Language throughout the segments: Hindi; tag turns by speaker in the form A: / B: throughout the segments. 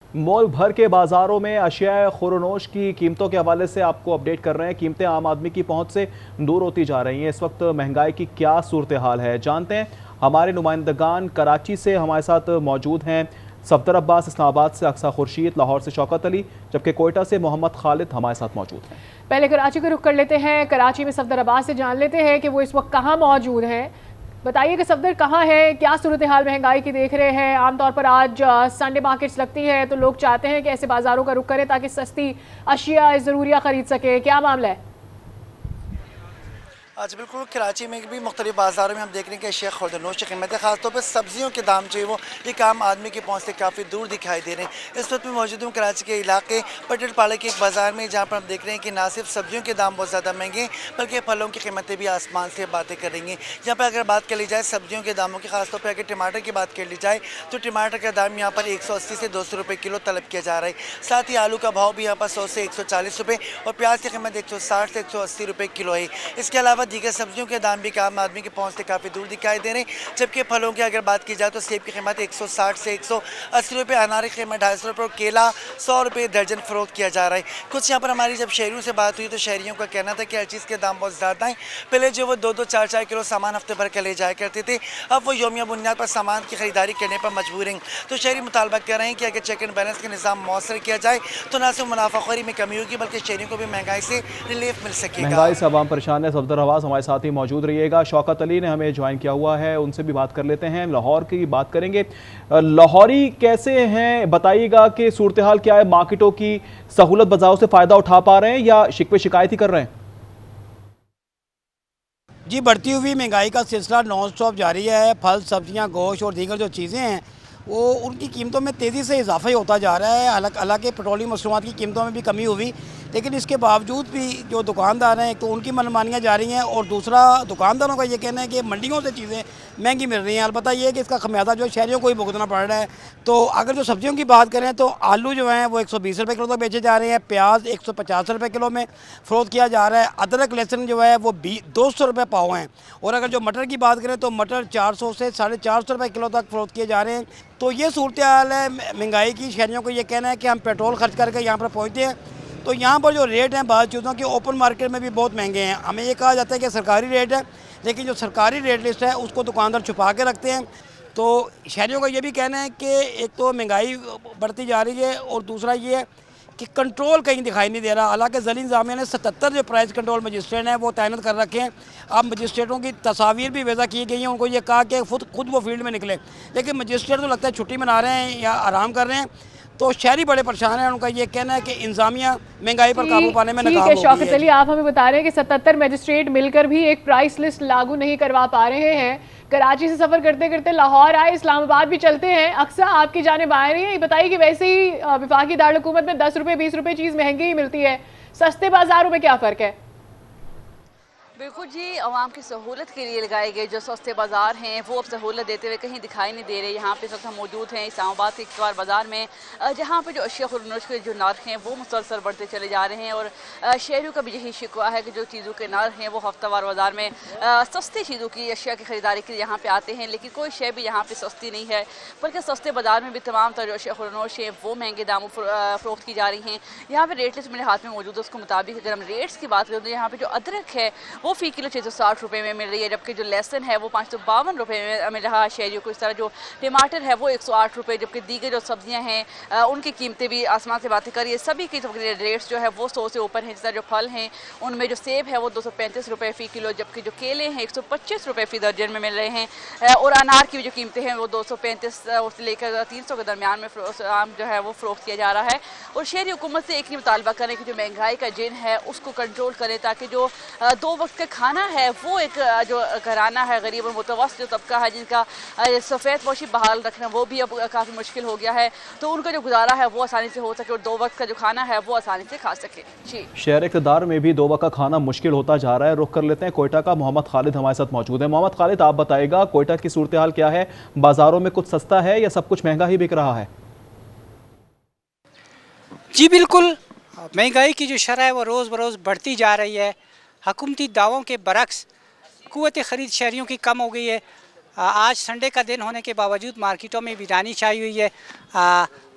A: मुल्क भर के बाजारों में अशिया खुरनोश की कीमतों के हवाले से आपको अपडेट कर रहे हैं। कीमतें आम आदमी की पहुंच से दूर होती जा रही हैं। इस वक्त महंगाई की क्या सूरत हाल है, जानते हैं। हमारे नुमाइंदगान कराची से हमारे साथ मौजूद हैं। सफदर अब्बास इस्लामाबाद से अक्सा खुर्शीद, लाहौर से शौकत अली, जबकि कोयटा से मोहम्मद खालिद हमारे साथ मौजूद हैं।
B: पहले कराची का रुख कर लेते हैं। कराची में सफदर अब्बास से जान लेते हैं कि वो इस वक्त कहाँ मौजूद हैं। बताइए कि सफदर कहाँ है, क्या सूरत हाल महंगाई की देख रहे हैं। आमतौर पर आज संडे मार्केट्स लगती है तो लोग चाहते हैं कि ऐसे बाजारों का रुख करें ताकि सस्ती अशिया ज़रूरिया खरीद सके। क्या मामला है?
C: आज बिल्कुल कराची में भी मुख्तलिफ बाज़ारों में हम देख रहे हैं कि अशिया खुर्दनोश की कीमतें खासतौर पर सब्जियों के दाम जो है वो एक आम आदमी की पहुंच से काफ़ी दूर दिखाई दे रहे हैं। इस वक्त मैं मौजूद हूँ कराची के इलाके पटेल पाड़ा के एक बाज़ार में, जहाँ पर हम देख रहे हैं कि ना सिर्फ सब्जियों के दाम बहुत ज़्यादा महंगे हैं बल्कि फलों की कीमतें भी आसमान से बातें कर रही हैं। यहाँ पर अगर बात कर ली जाए सब्जियों के दामों की, खासतौर पर अगर टमाटर की बात कर ली जाए तो टमाटर का दाम यहाँ पर 180 से 200 रुपये किलो तलब किया जा रहा है। साथ ही आलू का भाव भी यहाँ पर 100 से 140 रुपये और प्याज की कीमत 160 से 180 रुपये किलो है। इसके अलावा दीगर सब्जियों के दाम भी आम आदमी के पहुंच से काफ़ी दूर दिखाई दे रहे हैं। जबकि फलों की अगर बात की जाए तो सेब की कीमत 160 से 180 रुपये, अनार की कीमत 250 रुपये और केला 100 रुपये दर्जन फरोख्त किया जा रहा है। कुछ यहाँ पर हमारी जब शहरियों से बात हुई तो शहरियों का कहना था कि हर चीज़ के दाम बहुत ज़्यादा हैं। पहले जो वो 2-2, 4-4 किलो सामान हफ्ते भर के ले जाया करते थे, अब वो यौमिया बुनियाद पर सामान की खरीदारी करने पर मजबूर हैं। तो शहरी मुतालबा कर रहे हैं कि अगर चेक एंड बैलेंस का निज़ाम मौसर किया जाए तो न सिर्फ मुनाफाखोरी में कमी होगी बल्कि शहरियों को भी महंगाई से रिलीफ मिल सकेगा।
A: महंगाई से आवाम परेशान है। सफदर अब्बास हमारे साथ ही मौजूद रहिएगा। शौकत अली ने हमें ज्वाइन किया हुआ है, उनसे भी बात कर लेते हैं। लाहौर की बात करेंगे। लाहौरी कैसे हैं, बताइएगा कि सूरत हाल क्या है। मार्केटों की सहूलत बाजारों से फ़ायदा उठा पा रहे हैं या शिकवे शिकायत ही कर रहे हैं?
D: जी, बढ़ती हुई महंगाई का सिलसिला नॉन स्टॉप जारी है। फल, सब्जियां, गोश्त और दीगर जो चीज़ें हैं वो उनकी कीमतों में तेज़ी से इजाफा ही होता जा रहा है। हालांकि पेट्रोलियम मसनूआत की कीमतों में भी कमी हुई, लेकिन इसके बावजूद भी जो दुकानदार हैं, एक तो उनकी मनमानियाँ जारी हैं और दूसरा दुकानदारों का ये कहना है कि मंडियों से चीज़ें महंगी मिल रही हैं। अलबत्ता ये है कि इसका खमियाजा जो शहरियों को ही भुगतना पड़ रहा है। तो अगर जो सब्जियों की बात करें तो आलू जो हैं वो 120 रुपये किलो तक बेचे जा रहे हैं, प्याज 150 रुपये किलो में फ़रोख्त किया जा रहा है, अदरक लहसुन जो है वो 200 रुपये पाव हैं। और अगर जो मटर की बात करें तो मटर 400 से 450 रुपये किलो तक फ़रोख्त किए जा रहे हैं। तो ये सूरत हाल है महंगाई की। शहरियों को ये कहना है कि हम पेट्रोल खर्च करके यहाँ पर पहुँचते हैं तो यहाँ पर जो रेट हैं बाद चीज़ों के ओपन मार्केट में भी बहुत महंगे हैं। हमें ये कहा जाता है कि सरकारी रेट है, लेकिन जो सरकारी रेट लिस्ट है उसको दुकानदार छुपा के रखते हैं। तो शहरियों का ये भी कहना है कि एक तो महंगाई बढ़ती जा रही है और दूसरा ये है कि कंट्रोल कहीं दिखाई नहीं दे रहा। हालांकि ज़िला इंतज़ामिया ने 77 जो प्राइस कंट्रोल मजिस्ट्रेट हैं वो तैनात कर रखे हैं। अब मजिस्ट्रेटों की तस्वीर भी वज़ा की गई हैं, उनको ये कहा कि खुद वो फील्ड में निकले, लेकिन मजिस्ट्रेट तो लगता है छुट्टी मना रहे हैं या आराम कर रहे हैं। तो शहरी बड़े परेशान हैं। उनका ये कहना है कि इंतजामिया महंगाई पर काबू पाने में नाकाम हो गई है।
B: शौकत अली, आप हमें बता रहे हैं कि 77 मजिस्ट्रेट मिलकर भी एक प्राइस लिस्ट लागू नहीं करवा पा रहे हैं। कराची से सफर करते करते लाहौर आए, इस्लामाबाद भी चलते हैं, अक्सर आपकी जानिब आ रही है। ये बताइए कि वैसे ही वफाकी दारुल हुकूमत में 10 रुपये 20 रुपये चीज़ महंगी ही मिलती है, सस्ते बाजारों में क्या फ़र्क है?
E: बिल्कुल जी, आवाम की सहूलत के लिए लगाए गए जो सस्ते बाज़ार हैं वो अब सहूलत देते हुए कहीं दिखाई नहीं दे रहे। यहाँ पे सब हम मौजूद हैं इस्लामाबाद के इकबार बाज़ार में, जहाँ पे जो अशिया खुर्दनोश के जो नर्ख हैं वो मुसलसल बढ़ते चले जा रहे हैं। और शहरियों का भी यही शिकवा है कि जो चीज़ों के नर्ख हैं वो हफ्तावार बाज़ार में सस्ती चीज़ों की अशिया की ख़रीदारी के लिए यहाँ पर आते हैं, लेकिन कोई शय भी यहाँ पर सस्ती नहीं है, बल्कि सस्ते बाज़ार में भी तमाम तरह जो अशिया खुर्दनोश हैं वो महंगे दामों फ़रोख्त की जा रही हैं। यहाँ पर रेट लिस्ट मेरे हाथ में मौजूद है, उसके मुताबिक अगर हम रेट्स की बात करें तो यहाँ पर जो अदरक है वो फ़ी किलो 660 रुपये में मिल रही है, जबकि जो लहसुन है वो 552 रुपये में मिल रहा है शहरियों को। इस तरह जो टमाटर है वो 108 रुपये, जबकि दीगर जो सब्जियां हैं उनकी कीमतें भी आसमान से बातें करिए। सभी की रेट्स जो है वो 100 से ऊपर हैं। जिस तरह जो फल हैं उनमें जो सेब है वो 235 रुपये फ़ी किलो, जबकि जो केले हैं 125 रुपये फ़ी दर्जन में मिल रहे हैं। और अनार की भी जो कीमतें हैं वो 235 से लेकर 300 के दरमियान में आम जो है वो फ़रोख्त किया जा रहा है। और शहरी हुकूमत से एक ही मुतालबा करें कि जो महंगाई का जिन है उसको कंट्रोल करें, ताकि जो 2 वक्त का खाना है वो एक जो घराना है गरीब और मुतवस्सित जो तबका है जिनका सफ़ेद पोशी बहाल रखना वो भी अब काफ़ी मुश्किल हो गया है, तो उनका जो गुजारा है वो आसानी से हो सके और 2 वक्त का जो खाना है वो आसानी से खा सके। जी,
A: शहर इक़्तिदार में भी 2 वक्त का खाना मुश्किल होता जा रहा है। रुख कर लेते हैं कोयटा का। मोहम्मद खालिद हमारे साथ मौजूद है। मोहम्मद खालिद, आप बताइएगा कोयटा की सूरत हाल क्या है, बाज़ारों में कुछ सस्ता है या सब कुछ महंगा ही बिक रहा है?
F: जी बिल्कुल, महंगाई की जो शरह है वो रोज़ बरोज़ बढ़ती जा रही है। हुकूमती दावों के बरक्स क़ुव्वत ख़रीद शहरियों की कम हो गई है। आज संडे का दिन होने के बावजूद मार्केटों में वीरानी छाई हुई है।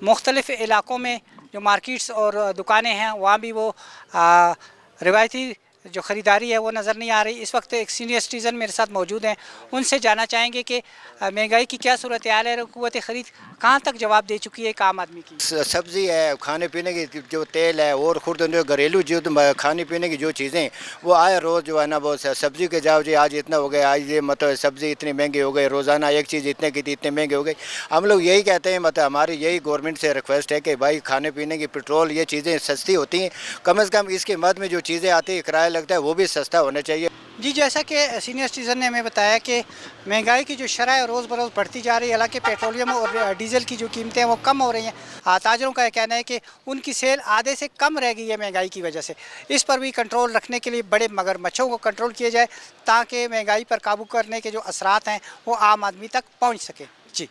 F: मुख्तलिफ़ इलाकों में जो मार्केट्स और दुकानें हैं वहाँ भी वो रिवायती जो ख़रीदारी है वो नज़र नहीं आ रही। इस वक्त एक सीनियर सिटीज़न मेरे साथ मौजूद हैं, उनसे जानना चाहेंगे कि महंगाई की क्या सूरत हाल है और क़ुव्वत ख़रीद कहाँ तक जवाब दे चुकी है एक आम आदमी की।
G: सब्ज़ी है, खाने पीने की जो तेल है और खुद जो घरेलू जो खाने पीने की जो चीज़ें वो आए रोज़ जो है ना वो सब्ज़ी के जाओ जी आज इतना हो गया, आज ये मतलब सब्ज़ी इतनी महंगी हो गई, रोज़ाना एक चीज़ इतने की थी इतने महंगी हो गई। हम लोग यही कहते हैं, मतलब हमारी यही गवर्नमेंट से रिक्वेस्ट है कि भाई खाने पीने की पेट्रोल ये चीज़ें सस्ती होती हैं, कम से कम इसके मद में जो चीज़ें आती है किराया लगता है वो भी सस्ता होना चाहिए।
F: जी, जैसा कि सीनियर सिटीज़न ने हमें बताया कि महंगाई की जो शरह है रोज़ बरोज़ बढ़ती जा रही है। हालांकि पेट्रोलियम और डीज़ल की जो कीमतें हैं वो कम हो रही हैं। ताजरों का कहना है कि उनकी सेल आधे से कम रह गई है महंगाई की वजह से। इस पर भी कंट्रोल रखने के लिए बड़े मगरमच्छों को कंट्रोल किया जाए ताकि महंगाई पर काबू करने के जो असरात हैं वो आम आदमी तक पहुँच सके। जी।